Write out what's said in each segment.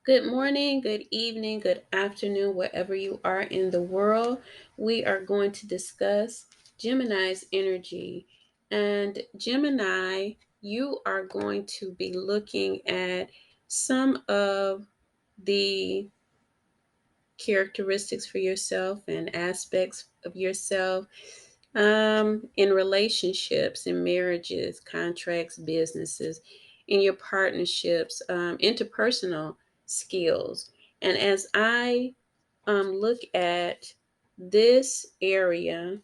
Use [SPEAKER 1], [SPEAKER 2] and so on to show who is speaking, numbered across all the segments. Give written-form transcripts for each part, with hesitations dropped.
[SPEAKER 1] Good morning, good evening, good afternoon, wherever you are in the world. We are going to discuss Gemini's energy. And Gemini, you are going to be looking at some of the characteristics for yourself and aspects of yourself in relationships, in marriages, contracts, businesses, in your partnerships, interpersonal skills. And as I look at this area,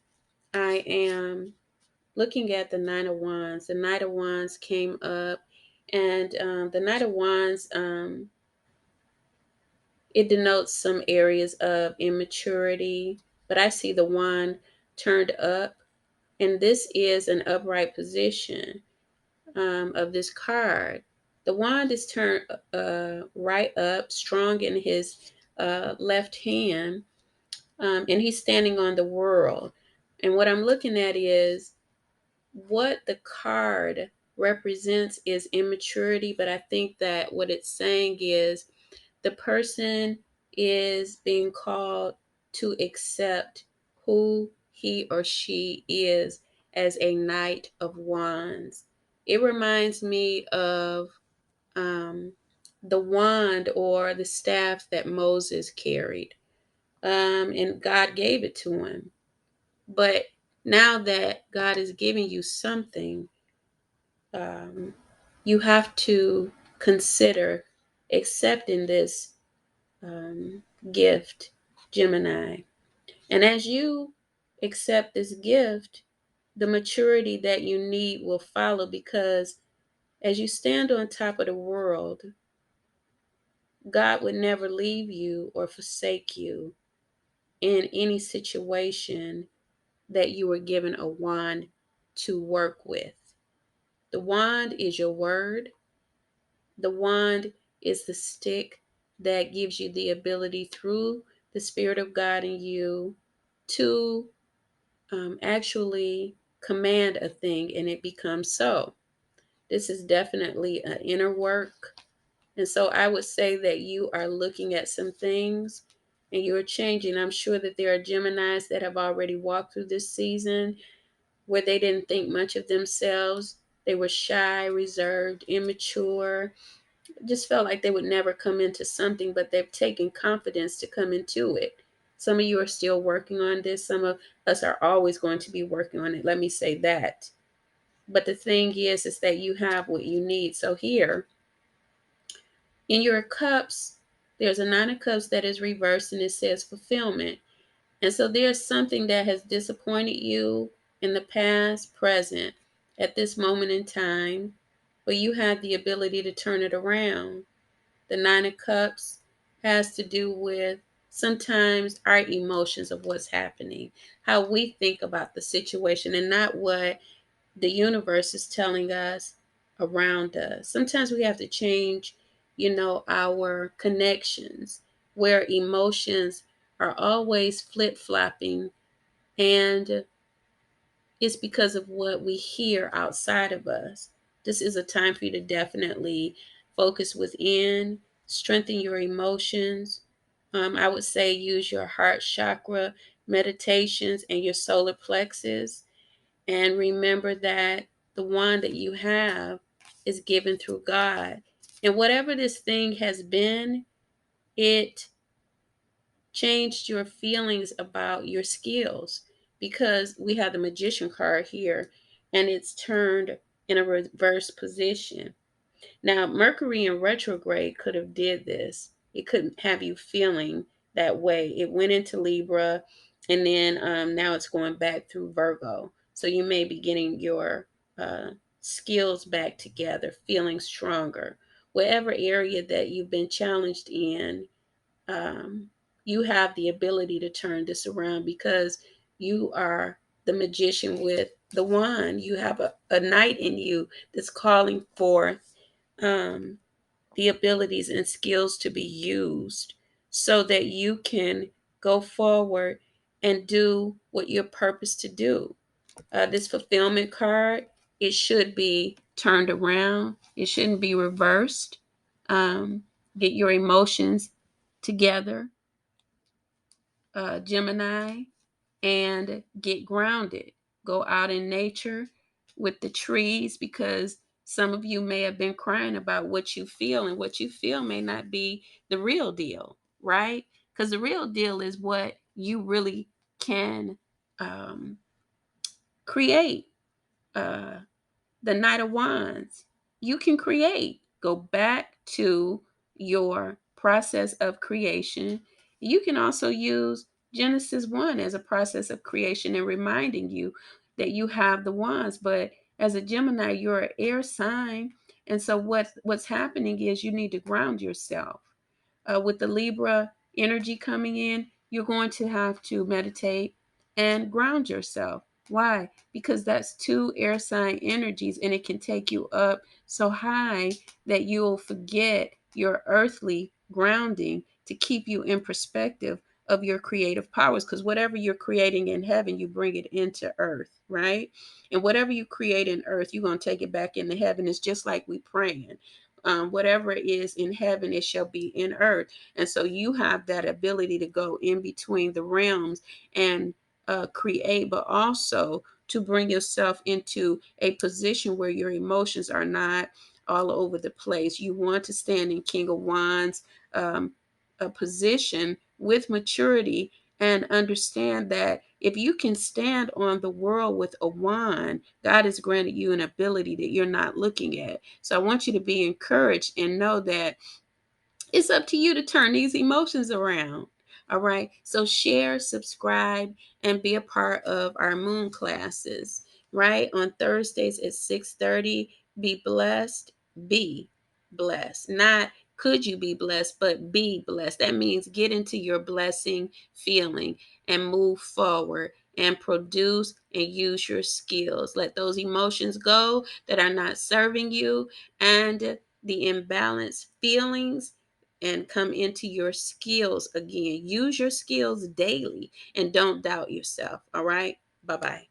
[SPEAKER 1] I am looking at the Nine of Wands. The Knight of Wands came up, and the Knight of Wands, it denotes some areas of immaturity, but I see the wand turned up, and this is an upright position of this card. The wand is turned right up, strong in his left hand, and he's standing on the world. And what I'm looking at is what the card represents is immaturity, but I think that what it's saying is the person is being called to accept who he or she is as a Knight of Wands. It reminds me of um, the wand or the staff that Moses carried, and God gave it to him. But now that God is giving you something, um, you have to consider accepting this um, gift, Gemini. And as you accept this gift, the maturity that you need will follow, because as you stand on top of the world, God would never leave you or forsake you in any situation that you were given a wand to work with. The wand is your word. The wand is the stick that gives you the ability through the Spirit of God in you to actually command a thing and it becomes so. This is definitely an inner work. And so I would say that you are looking at some things and you're changing. I'm sure that there are Geminis that have already walked through this season where they didn't think much of themselves. They were shy, reserved, immature, just felt like they would never come into something, but they've taken confidence to come into it. Some of you are still working on this. Some of us are always going to be working on it. Let me say that. But the thing is that you have what you need. So here in your cups, there's a Nine of Cups that is reversed and it says fulfillment. And so there's something that has disappointed you in the past, present, at this moment in time, but you have the ability to turn it around. The Nine of Cups has to do with sometimes our emotions of what's happening, how we think about the situation, and not what the universe is telling us around us. Sometimes we have to change, our connections where emotions are always flip flopping, and it's because of what we hear outside of us. This is a time for you to definitely focus within, strengthen your emotions. I would say use your heart chakra meditations and your solar plexus. And remember that the one that you have is given through God. And whatever this thing has been, it changed your feelings about your skills, because we have the magician card here and it's turned in a reverse position. Now Mercury in retrograde could have did this. It couldn't have you feeling that way. It went into Libra, and then now it's going back through Virgo, so you may be getting your uh, skills back together, feeling stronger. Whatever area that you've been challenged in, um, you have the ability to turn this around, because you are the magician with the wand. You have a knight in you that's calling forth um, the abilities and skills to be used so that you can go forward and do what you're purposed to do. This fulfillment card, it should be turned around. It shouldn't be reversed. Um, Get your emotions together, Gemini, and get grounded. Go out in nature with the trees, because some of you may have been crying about what you feel, and what you feel may not be the real deal, right? Because the real deal is what you really can um, create. Uh, the Knight of Wands, you can create. Go back to your process of creation. You can also use Genesis 1 as a process of creation and reminding you that you have the wands. But as a Gemini, you're an air sign. And so what's happening is you need to ground yourself. With the Libra energy coming in, you're going to have to meditate and ground yourself. Why? Because that's two air sign energies, and it can take you up so high that you'll forget your earthly grounding to keep you in perspective of your creative powers. Because whatever you're creating in heaven, you bring it into earth, right? And whatever you create in earth, you're going to take it back into heaven. It's just like we praying. Whatever is in heaven, it shall be in earth. And so you have that ability to go in between the realms and create, but also to bring yourself into a position where your emotions are not all over the place. You want to stand in King of Wands, a position with maturity, and understand that if you can stand on the world with a wand, God has granted you an ability that you're not looking at. So I want you to be encouraged and know that it's up to you to turn these emotions around. All right. So share, subscribe, and be a part of our moon classes, right? On Thursdays at 6:30. Be blessed. Be blessed. Not could you be blessed, but be blessed. That means get into your blessing feeling and move forward and produce and use your skills. Let those emotions go that are not serving you, and the imbalanced feelings, and come into your skills again. Use your skills daily and don't doubt yourself. All right. Bye bye.